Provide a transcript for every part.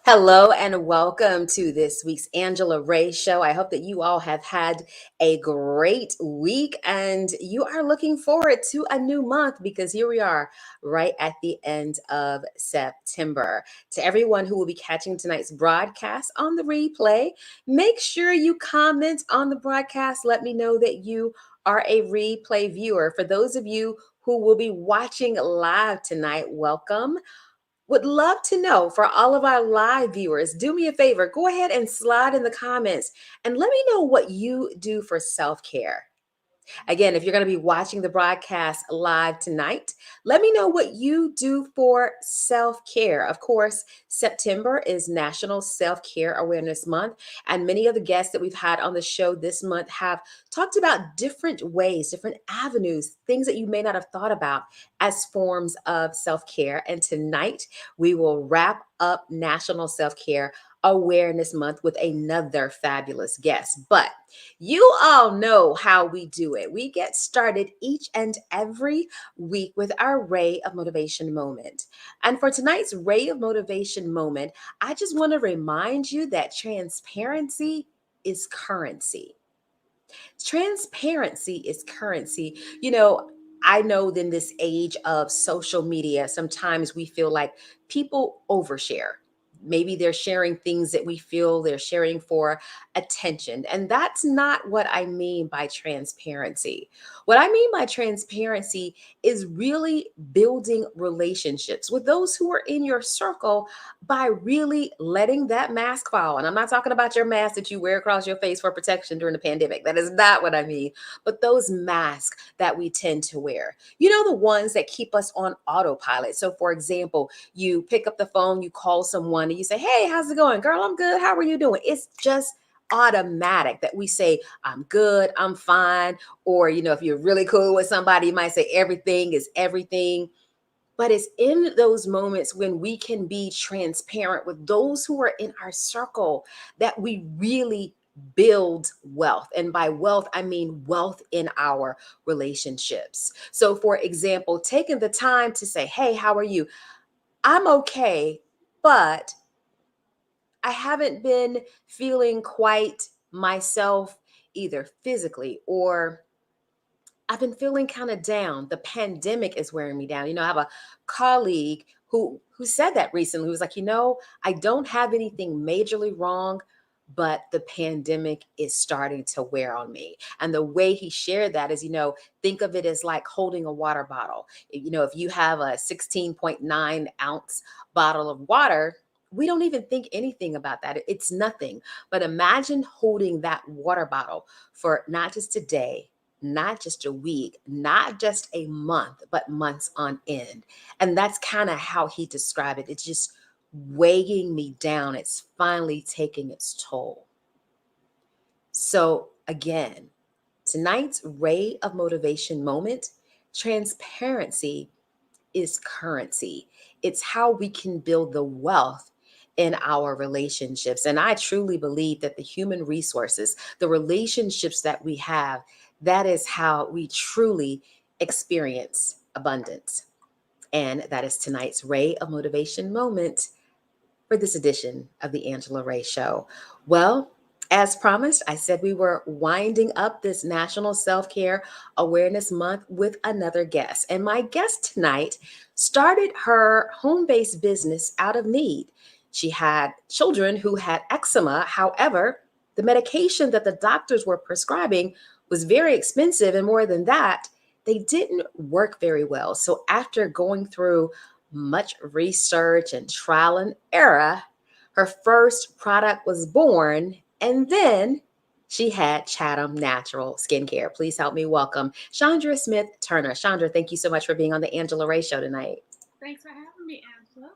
Hello and welcome to this week's Angela Ray Show. I hope that you all have had a great week and you are looking forward to a new month because here we are right at the end of September. To everyone who will be catching tonight's broadcast on the replay, make sure you comment on the broadcast. Let me know that you are a replay viewer. For those of you who will be watching live tonight, welcome. Would love to know for all of our live viewers, do me a favor, go ahead and slide in the comments and let me know what you do for self-care. Again, if you're going to be watching the broadcast live tonight, let me know what you do for self-care. Of course, September is National Self-Care Awareness Month, and many of the guests that we've had on the show this month have talked about different ways, different avenues, things that you may not have thought about as forms of self-care. And tonight, we will wrap up National Self-Care Awareness Month with another fabulous guest. But you all know how we do it. We get started each and every week with our Ray of Motivation moment. And for tonight's Ray of Motivation moment, I just want to remind you that transparency is currency. Transparency is currency. I know in this age of social media, sometimes we feel like people overshare. Maybe they're sharing things that we feel they're sharing for attention. And that's not what I mean by transparency. What I mean by transparency is really building relationships with those who are in your circle by really letting that mask fall. And I'm not talking about your mask that you wear across your face for protection during the pandemic. That is not what I mean. But those masks that we tend to wear, the ones that keep us on autopilot. So, for example, you pick up the phone, you call someone, and you say, "Hey, how's it going? Girl, I'm good. How are you doing?" It's just automatic that we say, "I'm good, I'm fine." Or, if you're really cool with somebody, you might say, "Everything is everything." But it's in those moments when we can be transparent with those who are in our circle that we really build wealth. And by wealth, I mean wealth in our relationships. So, for example, taking the time to say, "Hey, how are you? I'm okay, but I haven't been feeling quite myself either physically or I've been feeling kind of down. The pandemic is wearing me down." I have a colleague who said that recently. Who was like, "I don't have anything majorly wrong, but the pandemic is starting to wear on me." And the way he shared that is, think of it as like holding a water bottle. If you have a 16.9 ounce bottle of water, we don't even think anything about that. It's nothing. But imagine holding that water bottle for not just a day, not just a week, not just a month, but months on end. And that's kind of how he described it. It's just weighing me down. It's finally taking its toll. So, again, tonight's Ray of Motivation moment, transparency is currency. It's how we can build the wealth in our relationships. And I truly believe that the human resources, the relationships that we have, that is how we truly experience abundance. And that is tonight's Ray of Motivation moment for this edition of the Angela Ray Show. Well, as promised, I said we were winding up this National Self-Care Awareness Month with another guest. And my guest tonight started her home-based business out of need. She had children who had eczema. However, the medication that the doctors were prescribing was very expensive. And more than that, they didn't work very well. So after going through much research and trial and error, her first product was born, and then she had Chatham Natural Skin Care. Please help me welcome Chaundra Smith Turner. Chandra, thank you so much for being on the Angela Ray Show tonight. Thanks for having me, Angela.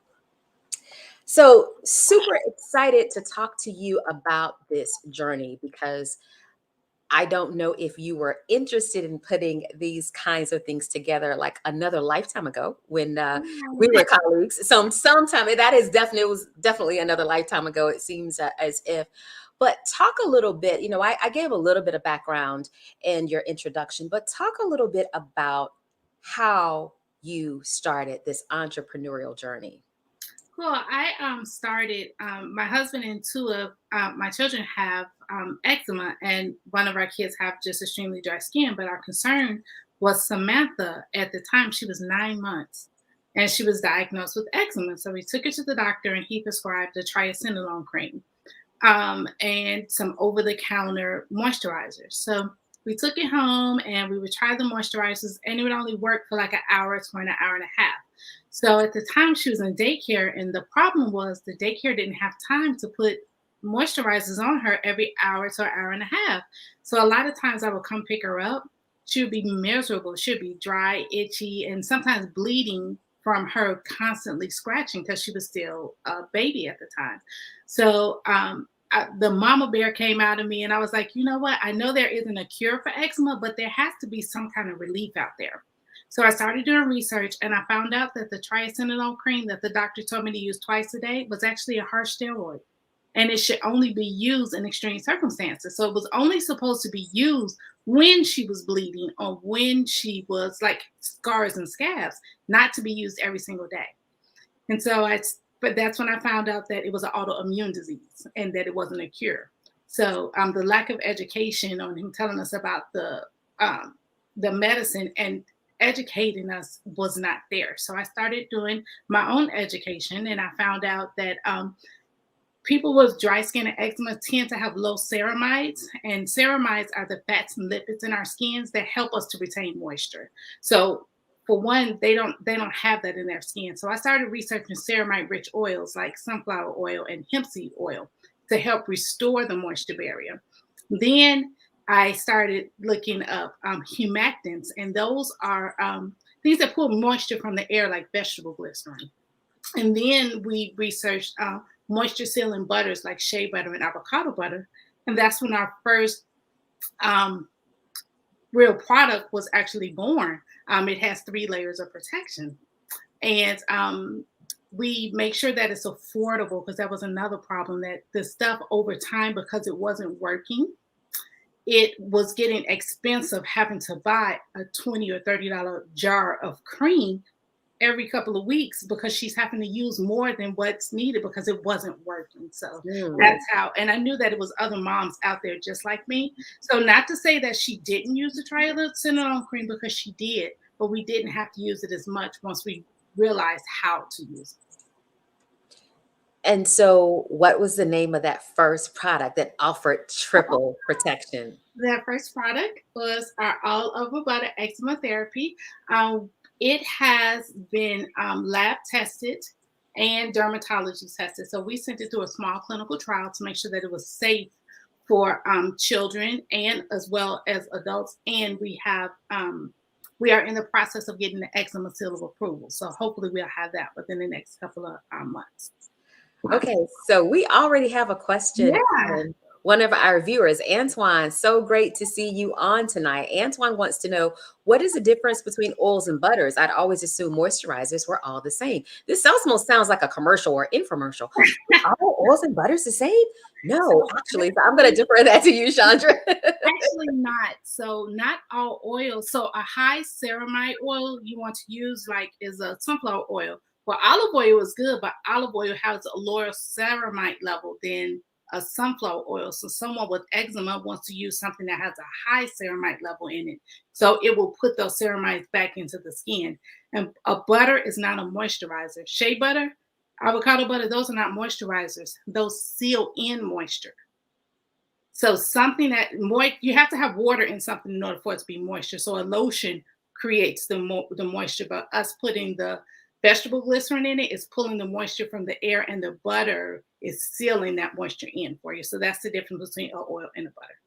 So, super excited to talk to you about this journey because I don't know if you were interested in putting these kinds of things together like another lifetime ago when we were colleagues. Sometime that is definitely, it was definitely another lifetime ago. It seems as if. But talk a little bit. I gave a little bit of background in your introduction, but talk a little bit about how you started this entrepreneurial journey. Well, I started. My husband and two of my children have eczema, and one of our kids have just extremely dry skin. But our concern was Samantha. At the time, she was 9 months, and she was diagnosed with eczema. So we took her to the doctor, and he prescribed a triacenolone cream and some over the counter moisturizers. So we took it home and we would try the moisturizers, and it would only work for like an hour to an hour and a half. So at the time, she was in daycare, and the problem was the daycare didn't have time to put moisturizers on her every hour to an hour and a half. So a lot of times I would come pick her up. She would be miserable. She'd be dry, itchy, and sometimes bleeding from her constantly scratching because she was still a baby at the time. So the mama bear came out of me, and I was like, you know what? I know there isn't a cure for eczema, but there has to be some kind of relief out there. So I started doing research, and I found out that the triacenolone cream that the doctor told me to use twice a day was actually a harsh steroid, and it should only be used in extreme circumstances. So it was only supposed to be used when she was bleeding or when she was like scars and scabs, not to be used every single day. And so but that's when I found out that it was an autoimmune disease and that it wasn't a cure. So the lack of education on him telling us about the medicine and educating us was not there. So I started doing my own education, and I found out that people with dry skin and eczema tend to have low ceramides, and ceramides are the fats and lipids in our skins that help us to retain moisture. So for one, they don't have that in their skin. So I started researching ceramide rich oils like sunflower oil and hemp seed oil to help restore the moisture barrier. Then I started looking up humectants, and those are things that pull moisture from the air, like vegetable glycerin. And then we researched moisture sealing butters like shea butter and avocado butter. And that's when our first um, real product was actually born. It has 3 layers of protection. And we make sure that it's affordable, because that was another problem, that the stuff over time, because it wasn't working, it was getting expensive having to buy a $20 or $30 jar of cream every couple of weeks because she's having to use more than what's needed because it wasn't working. So Hmm. that's how, and I knew that it was other moms out there just like me. So not to say that she didn't use the trialcinolone cream, because she did, but we didn't have to use it as much once we realized how to use it. And so, what was the name of that first product that offered triple protection? That first product was our all over butter eczema therapy. Um, it has been lab tested and dermatology tested. So we sent it through a small clinical trial to make sure that it was safe for children and as well as adults. And we are in the process of getting the eczema seal of approval. So hopefully we'll have that within the next couple of months. Okay, so we already have a question Yeah. from one of our viewers, Antoine. So great to see you on tonight. Antoine wants to know, what is the difference between oils and butters? I'd always assume moisturizers were all the same. This almost sounds like a commercial or infomercial. Are all oils and butters the same? No, So actually, so I'm going to defer that to you, Chandra. actually not. So not all oils. So a high ceramide oil you want to use like is a sunflower oil. Well, olive oil is good, but olive oil has a lower ceramide level than a sunflower oil. So someone with eczema wants to use something that has a high ceramide level in it. So it will put those ceramides back into the skin. And a butter is not a moisturizer. Shea butter, avocado butter, those are not moisturizers. Those seal in moisture. So something that you have to have water in something in order for it to be moisture. So a lotion creates the moisture, but us putting the vegetable glycerin in it is pulling the moisture from the air, and the butter is sealing that moisture in for you. So that's the difference between a oil and a butter.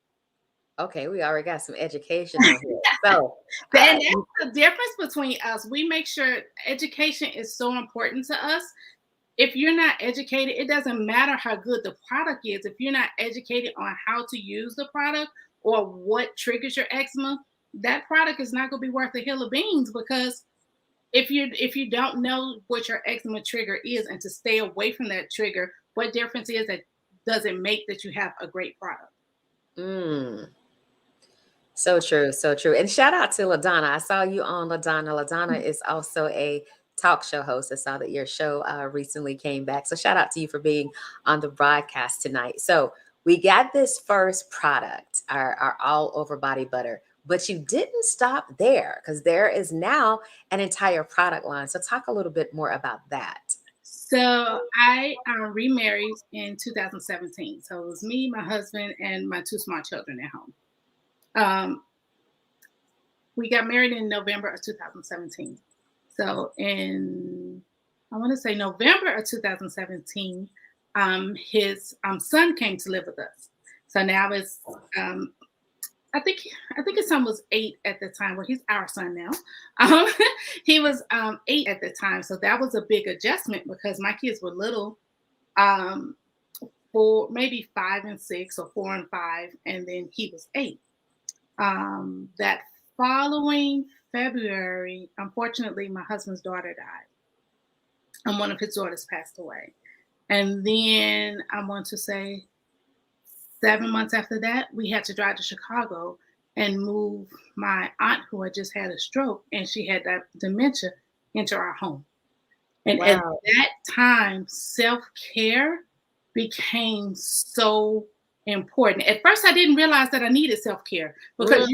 Okay, we already got some education on here. So, And that's the difference between us. We make sure education is so important to us. If you're not educated, it doesn't matter how good the product is. If you're not educated on how to use the product or what triggers your eczema, that product is not going to be worth a hill of beans, because if you don't know what your eczema trigger is and to stay away from that trigger, what difference is that does it make that you have a great product? mm, so true, so true. And shout out to LaDonna. I saw you on LaDonna. LaDonna is also a talk show host. I saw that your show recently came back. So shout out to you for being on the broadcast tonight. So we got this first product, our all over body butter, but you didn't stop there because there is now an entire product line. So talk a little bit more about that. So I remarried in 2017. So it was me, my husband, and my two small children at home. Um, we got married in November of 2017. So in, I want to say November of 2017, his son came to live with us. So now it's um, I think his son was 8 at the time. Well, he's our son now. Um, he was 8 at the time, so that was a big adjustment because my kids were little, um, 4, maybe 5 and 6, or 4 and 5, and then he was 8. That following February, unfortunately, my husband's daughter died, and one of his daughters passed away. And then I want to say 7 months after that, we had to drive to Chicago and move my aunt who had just had a stroke and she had that dementia into our home. And at Wow. that time, self care became so important. At first, I didn't realize that I needed self care because,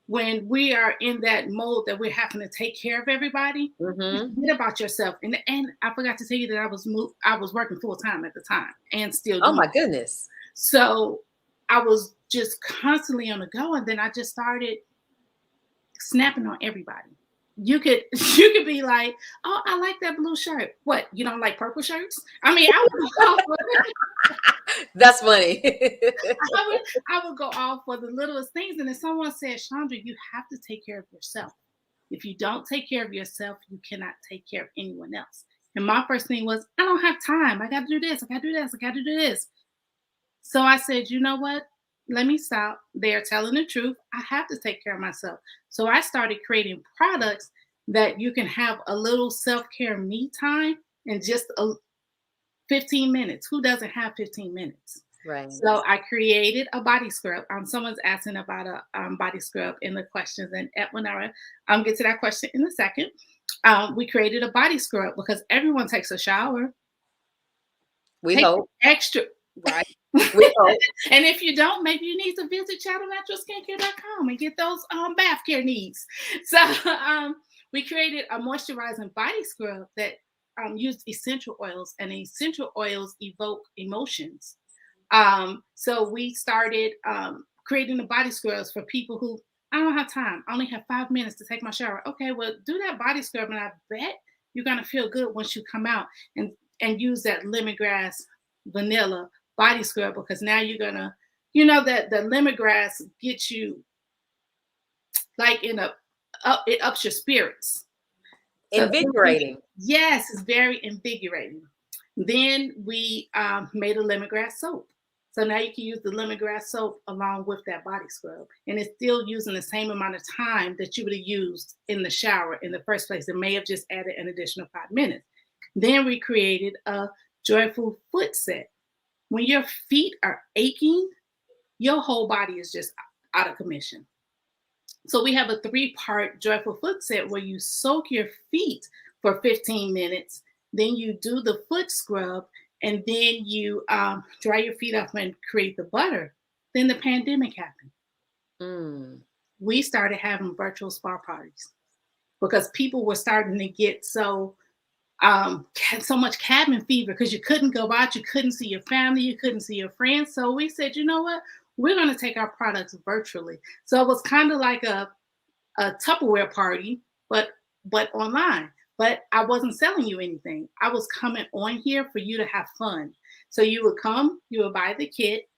when we are in that mode that we're having to take care of everybody, you Mm-hmm. forget about yourself. And I forgot to tell you that I was working full time at the time and still Oh doing. my goodness. So I was just constantly on the go, and then I just started snapping on everybody. You could you could be like, "Oh, I like that blue shirt." What, you don't like purple shirts? I mean, I would go off for, That's funny. I would go off for the littlest things. And if someone says, Chandra, you have to take care of yourself. If you don't take care of yourself, you cannot take care of anyone else. And my first thing was, I don't have time. I got to do this. I got to do this. I got to do this. So I said, you know what? Let me stop. They are telling the truth. I have to take care of myself. So I started creating products that you can have a little self care me time in just 15 minutes. Who doesn't have 15 minutes? Right. So I created a body scrub. Someone's asking about a body scrub in the questions, and when I get to that question in a second, we created a body scrub because everyone takes a shower. We Take hope. extra. Right. We hope. And if you don't, maybe you need to visit ChathamNaturalSkinCare.com and get those bath care needs. So we created a moisturizing body scrub that used essential oils, and essential oils evoke emotions. So we started creating the body scrubs for people who, I don't have time. I only have 5 minutes to take my shower. Okay, well, do that body scrub, and I bet you're gonna feel good once you come out and use that lemongrass vanilla body scrub, because now you're gonna, that the lemongrass gets you like it ups your spirits. So Invigorating. yes, it's very invigorating. Then we made a lemongrass soap. So now you can use the lemongrass soap along with that body scrub. And it's still using the same amount of time that you would have used in the shower in the first place. It may have just added an additional 5 minutes. Then we created a joyful foot set. When your feet are aching, your whole body is just out of commission. So we have a 3-part joyful foot set where you soak your feet for 15 minutes, then you do the foot scrub, and then you dry your feet off and create the butter. Then the pandemic happened. Mm. We started having virtual spa parties because people were starting to get so much cabin fever because you couldn't go out, you couldn't see your family, you couldn't see your friends. So we said, you know what? We're going to take our products virtually. So it was kind of like a Tupperware party, but online. But I wasn't selling you anything. I was coming on here for you to have fun. So you would come, you would buy the kit,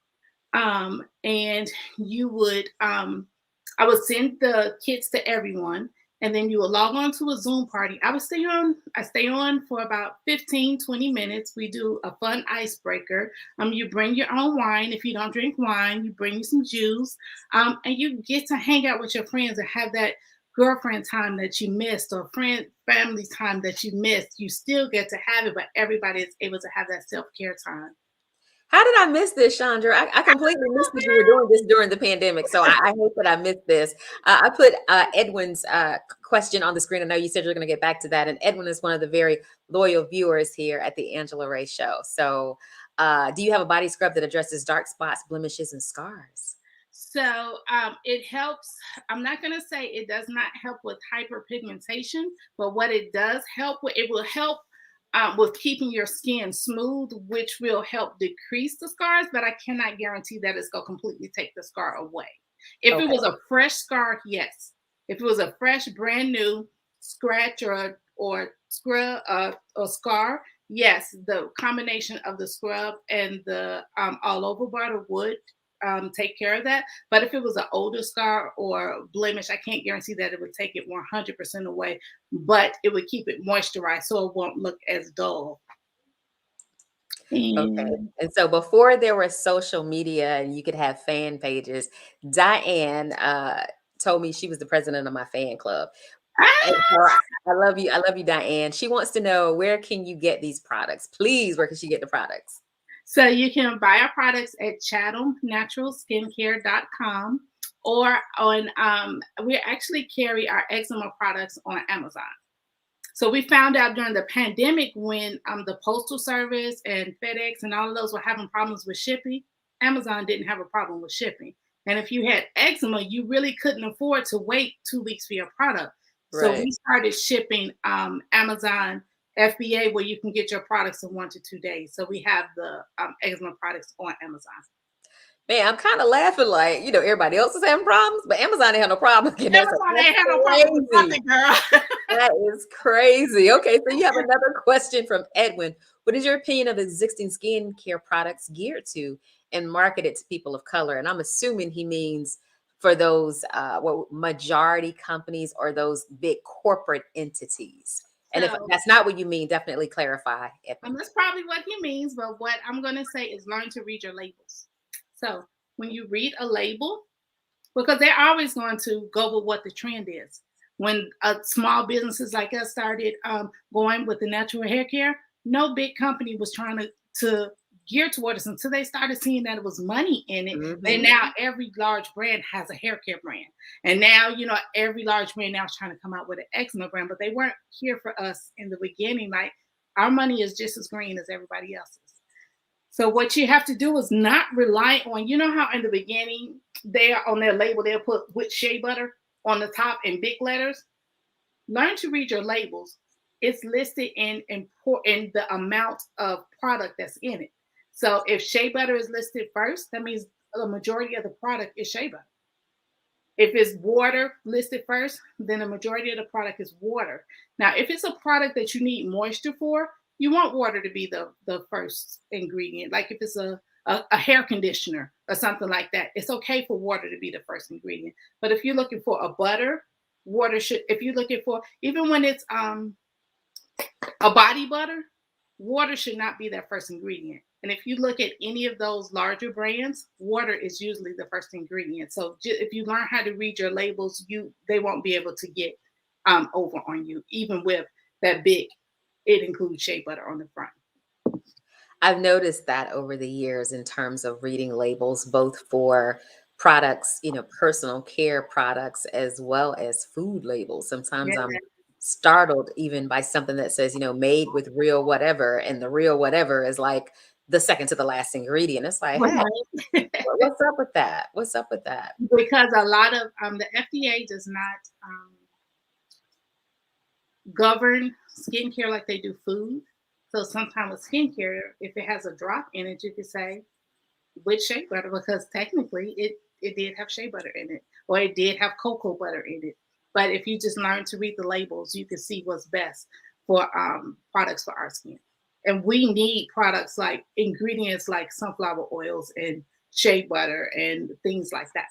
and you would I would send the kits to everyone, and then you will log on to a Zoom party. I stay on for about 15, 20 minutes. We do a fun icebreaker. You bring your own wine. If you don't drink wine, you bring you some juice. And you get to hang out with your friends and have that girlfriend time that you missed, or family time that you missed. You still get to have it, but everybody is able to have that self-care time. How did I miss this, Chandra? I completely missed that you were doing this during the pandemic. So I hope that I missed this. I put Edwin's question on the screen. I know you said you're going to get back to that. And Edwin is one of the very loyal viewers here at the Angela Ray Show. So do you have a body scrub that addresses dark spots, blemishes, and scars? So it helps. I'm not going to say it does not help with hyperpigmentation, but what it does help with, it will help with keeping your skin smooth, which will help decrease the scars. But I cannot guarantee that it's going to completely take the scar away. If it Okay. was a fresh scar, yes. If it was a fresh, brand new scratch or scrub or scar, yes, the combination of the scrub and the all over butter would take care of that. But if it was an older scar or blemish, I can't guarantee that it would take it 100% away, but it would keep it moisturized so it won't look as dull. Okay. And And so before there was social media and you could have fan pages, Diane told me she was the president of my fan club. And so ah! I love you. I love you, Diane. She wants to know, where can you get these products? Please, where can she get the products? So you can buy our products at chathamnaturalskincare.com or on we actually carry our eczema products on Amazon. So we found out during the pandemic when the postal service and FedEx and all of those were having problems with shipping, Amazon didn't have a problem with shipping. And if you had eczema, you really couldn't afford to wait 2 weeks for your product. So Right. we started shipping Amazon FBA where you can get your products in 1 to 2 days. So we have the eczema products on Amazon. Man, I'm kind of laughing like, everybody else is having problems, but Amazon didn't have no problem getting there. So Amazon that's ain't had no problem with crazy. nothing, girl. That is crazy. Okay, so you have another question from Edwin. What is your opinion of existing skincare products geared to and marketed to people of color? And I'm assuming he means for those majority companies or those big corporate entities. And if So that's not what you mean, definitely clarify, Edwin. that's probably what he means, but what I'm going to say is learn to read your labels. So when you read a label, because they're always going to go with what the trend is. When small businesses like us started going with the natural hair care, no big company was trying to gear toward us until they started seeing that it was money in it. And Hmm. now every large brand has a hair care brand. And now, every large brand now is trying to come out with an eczema brand, but they weren't here for us in the beginning. Like our money is just as green as everybody else's. So what you have to do is not rely on, how in the beginning they are on their label, they'll put with shea butter on the top in big letters. Learn to read your labels. It's listed in the amount of product that's in it. So if shea butter is listed first, that means the majority of the product is shea butter. If it's water listed first, then the majority of the product is water. Now, if it's a product that you need moisture for, you want water to be the first ingredient. Like if it's a hair conditioner or something like that, it's okay for water to be the first ingredient. But if you're looking for a butter, water should, if you're looking for, even when it's a body butter, water should not be that first ingredient. And if you look at any of those larger brands, water is usually the first ingredient. So if you learn how to read your labels, they won't be able to get over on you, even with that big. It includes shea butter on the front. I've noticed that over the years in terms of reading labels, both for products, personal care products, as well as food labels. Sometimes Yeah. I'm startled even by something that says, made with real whatever, and the real whatever is like the second to the last ingredient. It's like, hey, Right. what's up with that? What's up with that? Because a lot of the FDA does not govern skincare like they do food. So sometimes with skincare, if it has a drop in it, you could say with shea butter because technically it did have shea butter in it, or it did have cocoa butter in it. But if you just learn to read the labels, you can see what's best for products for our skin. And we need products like ingredients like sunflower oils and shea butter and things like that.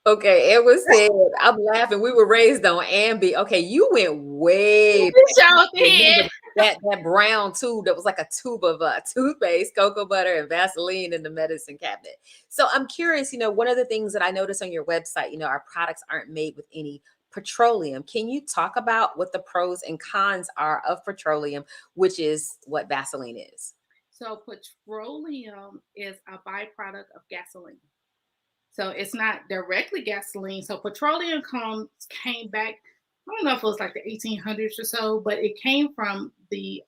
Okay, it was said, I'm laughing. We were raised on Ambi. Okay, you went way back. Show I remember did. that brown tube that was like a tube of toothpaste, cocoa butter, and Vaseline in the medicine cabinet. So I'm curious, one of the things that I noticed on your website, our products aren't made with any petroleum. Can you talk about what the pros and cons are of petroleum, which is what Vaseline is? So petroleum is a byproduct of gasoline. So it's not directly gasoline. So petroleum came back. I don't know if it was like the 1800s or so, but it came from the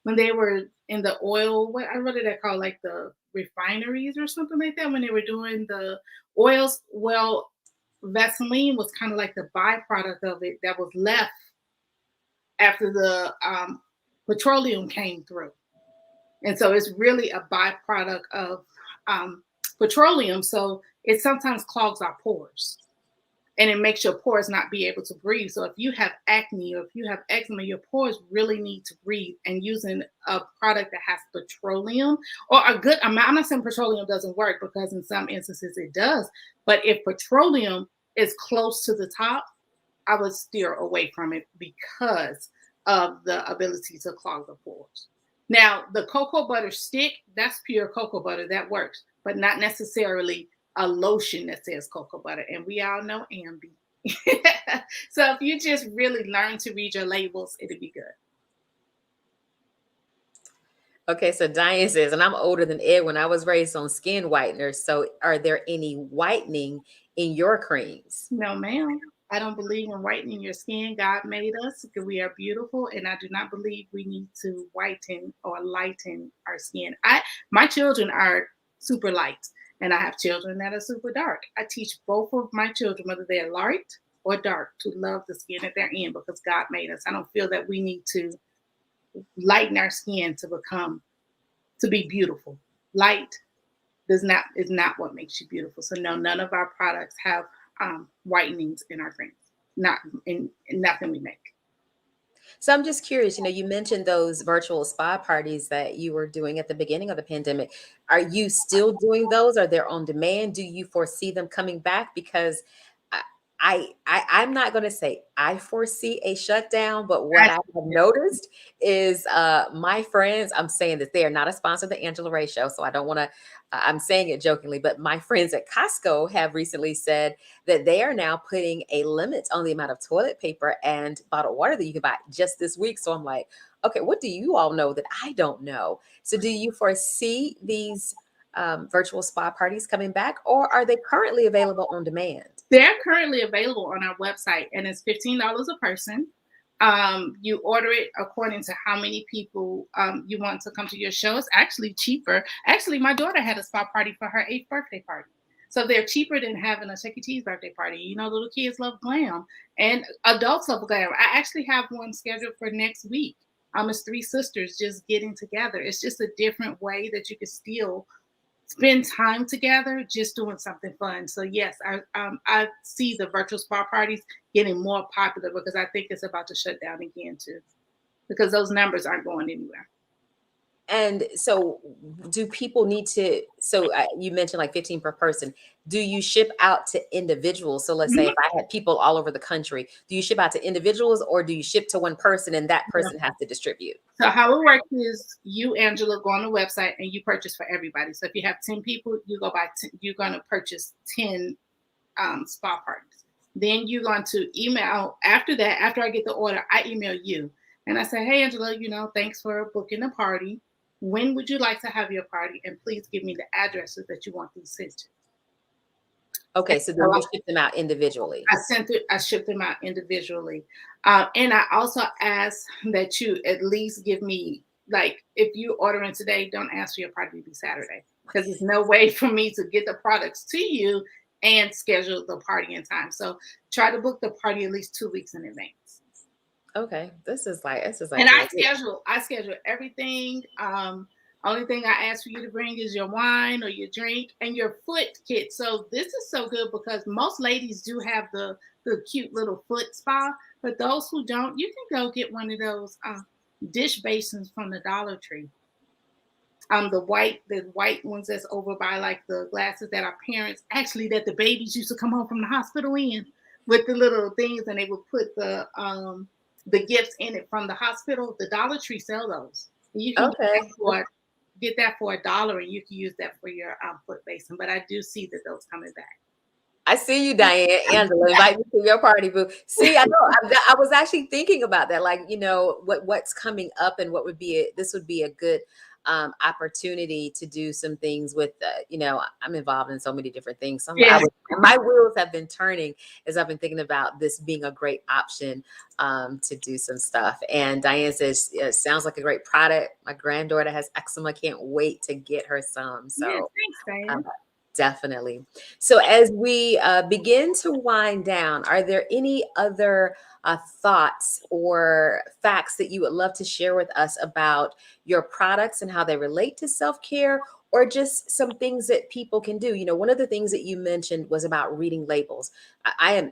when they were in the oil. What did they call, like the refineries or something like that, when they were doing the oils. Well, Vaseline was kind of like the byproduct of it that was left after the petroleum came through. And so it's really a byproduct of um, petroleum. So it sometimes clogs our pores and it makes your pores not be able to breathe. So if you have acne or if you have eczema, your pores really need to breathe. And using a product that has petroleum, or a good amount, I'm not saying petroleum doesn't work, because in some instances it does. But if petroleum is close to the top, I would steer away from it because of the ability to clog the pores. Now, the cocoa butter stick, that's pure cocoa butter, that works, but not necessarily a lotion that says cocoa butter. And we all know Ambi. So if you just really learn to read your labels, it'll be good. Okay, so Diane says, and I'm older than Ed, when I was raised on skin whiteners. So are there any whitening in your creams? No, ma'am. I don't believe in whitening your skin. God made us because we are beautiful, and I do not believe we need to whiten or lighten our skin. My children are super light, and I have children that are super dark. I teach both of my children, whether they're light or dark, to love the skin that they're in because God made us. I don't feel that we need to lighten our skin to be beautiful. Light is not what makes you beautiful. So no, none of our products have whitenings in our creams. Not in nothing we make. So I'm just curious, you mentioned those virtual spa parties that you were doing at the beginning of the pandemic. Are you still doing those? Are they on demand? Do you foresee them coming back? Because I'm not going to say I foresee a shutdown, but what I have noticed is my friends, I'm saying that they are not a sponsor of the Angela Ray show, so I don't want to, I'm saying it jokingly, but my friends at Costco have recently said that they are now putting a limit on the amount of toilet paper and bottled water that you can buy just this week. So I'm like, okay, what do you all know that I don't know? So do you foresee these virtual spa parties coming back, or are they currently available on demand? They're currently available on our website, and it's $15 a person. You order it according to how many people you want to come to your show. It's actually cheaper. Actually, my daughter had a spa party for her 8th birthday party. So they're cheaper than having a Chuck E. Cheese birthday party. Little kids love glam and adults love glam. I actually have one scheduled for next week. It's 3 sisters just getting together. It's just a different way that you can still spend time together just doing something fun. So yes, I see the virtual spa parties getting more popular because I think it's about to shut down again too, because those numbers aren't going anywhere. And so do people need to, so you mentioned like 15 per person. Do you ship out to individuals? So let's say if I had people all over the country, do you ship out to individuals or do you ship to one person and that person has to distribute? So how it works is you, Angela, go on the website and you purchase for everybody. So if you have 10 people, you go buy 10, you're going to purchase 10 spa parties. Then you're going to email after that. After I get the order, I email you and I say, hey, Angela, thanks for booking a party. When would you like to have your party? And please give me the addresses that you want these sent to. Okay, so then you ship them out individually. I shipped them out individually. And I also ask that you at least give me, like, if you're ordering today, don't ask for your party to be Saturday, because there's no way for me to get the products to you and schedule the party in time. So try to book the party at least 2 weeks in advance. Okay, this is like And I schedule everything. Only thing I ask for you to bring is your wine or your drink and your foot kit. So this is so good because most ladies do have the cute little foot spa, but those who don't, you can go get one of those dish basins from the Dollar Tree. The white ones that's over by like the glasses that our parents, actually, that the babies used to come home from the hospital in, with the little things, and they would put the gifts in it from the hospital. The Dollar Tree sell those. You can get that for $1, and you can use that for your foot basin. But I do see that those coming back. I see you, Diane. Angela, invite me to your party, boo. See, I know. I was actually thinking about that, like, what's coming up, and what would be this would be a good opportunity to do some things with. I'm involved in so many different things. Yeah. My wheels have been turning as I've been thinking about this being a great option to do some stuff. And Diane says, it sounds like a great product. My granddaughter has eczema. Can't wait to get her some. Yeah. So. Thanks, uh, Diane. Definitely. So, as we begin to wind down, are there any other thoughts or facts that you would love to share with us about your products and how they relate to self care, or just some things that people can do? One of the things that you mentioned was about reading labels. I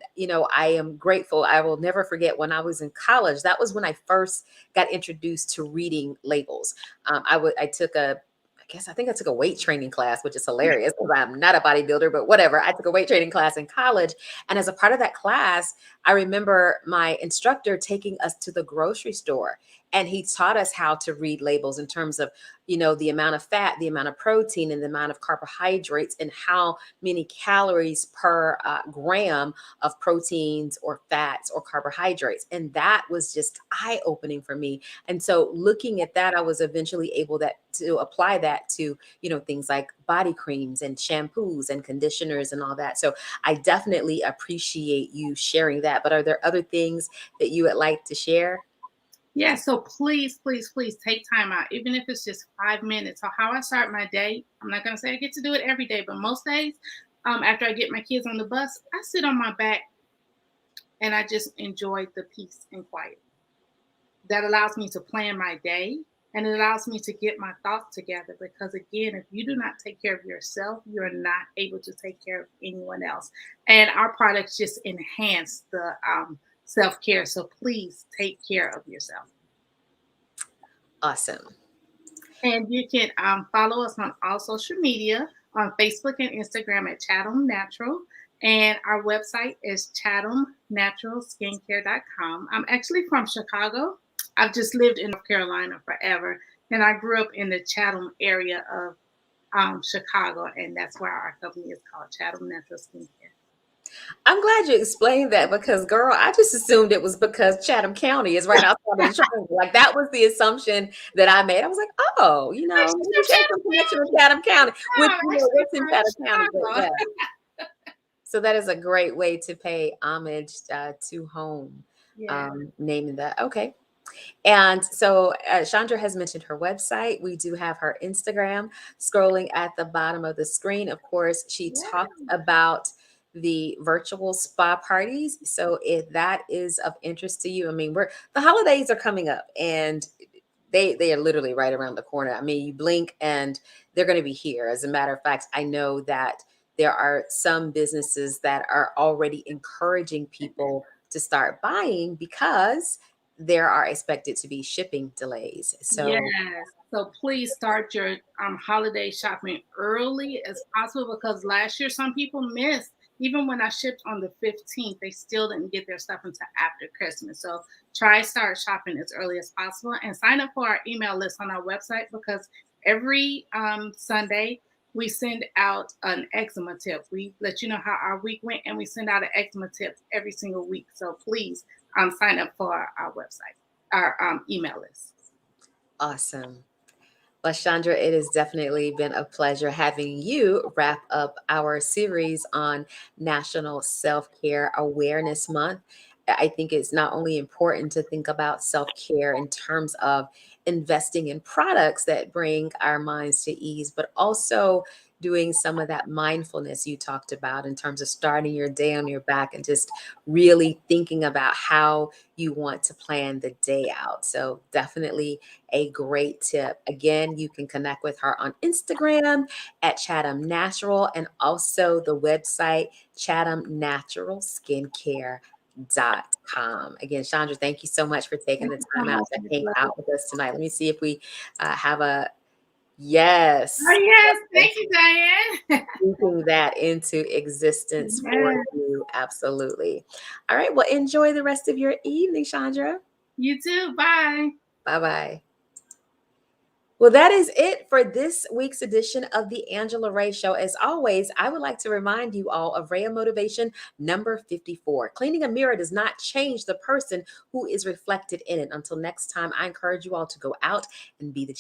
am grateful. I will never forget when I was in college. That was when I first got introduced to reading labels. I took I think I took a weight training class, which is hilarious because I'm not a bodybuilder, but whatever. I took a weight training class in college. And as a part of that class, I remember my instructor taking us to the grocery store, and he taught us how to read labels in terms of, the amount of fat, the amount of protein, and the amount of carbohydrates, and how many calories per gram of proteins or fats or carbohydrates. And that was just eye opening for me. And so looking at that, I was eventually able to apply that to, things like body creams and shampoos and conditioners and all that. So I definitely appreciate you sharing that. But are there other things that you would like to share? Yeah, so please, please, please take time out, even if it's just 5 minutes. So how I start my day, I'm not gonna say I get to do it every day, but most days, after I get my kids on the bus, I sit on my back and I just enjoy the peace and quiet. That allows me to plan my day, and it allows me to get my thoughts together, because again, if you do not take care of yourself, you're not able to take care of anyone else. And our products just enhance the self-care. So please take care of yourself. Awesome. And you can follow us on all social media on Facebook and Instagram at Chatham Natural. And our website is chathamnaturalskincare.com. I'm actually from Chicago. I've just lived in North Carolina forever. And I grew up in the Chatham area of Chicago. And that's why our company is called Chatham Natural Skin Care. I'm glad you explained that, because, girl, I just assumed it was because Chatham County is right outside of the triangle. Like, that was the assumption that I made. I was like, oh, She's maybe from there's some connection with Chatham County, which, Actually what's in from Chatham County, but Chicago. yeah. So that is a great way to pay homage to home, Yeah. naming that. Okay. And so Chandra has mentioned her website. We do have her Instagram scrolling at the bottom of the screen. Of course, she Yeah. talked about the virtual spa parties. So if that is of interest to you, I mean, the holidays are coming up, and they are literally right around the corner. I mean, you blink and they're going to be here. As a matter of fact, I know that there are some businesses that are already encouraging people to start buying because there are expected to be shipping delays. So, Yes. So please start your holiday shopping early as possible, because last year some people missed. Even when I shipped on the 15th, they still didn't get their stuff until after Christmas. So try start shopping as early as possible, and sign up for our email list on our website, because every Sunday we send out an eczema tip. We let you know how our week went, and we send out an eczema tip every single week. So please sign up for our website, our email list. awesome. Well, Chandra, it has definitely been a pleasure having you wrap up our series on National Self Care Awareness Month. I think it's not only important to think about self care in terms of investing in products that bring our minds to ease, but also doing some of that mindfulness you talked about in terms of starting your day on your back and just really thinking about how you want to plan the day out. So, definitely a great tip. Again, you can connect with her on Instagram at Chatham Natural, and also the website chathamnaturalskincare.com. Again, Chandra, thank you so much for taking Thank the you so time out much, to Miss hang Love. out with us tonight. Let me see if we have a yes. Oh yes, thank you, Diane. Speaking that into existence for Yes, you. Absolutely. All right. Well, enjoy the rest of your evening, Chandra. you too. Bye. Bye bye. Well, that is it for this week's edition of the Angela Ray Show. As always, I would like to remind you all of Ray of Motivation number 54. Cleaning a mirror does not change the person who is reflected in it. Until next time, I encourage you all to go out and be the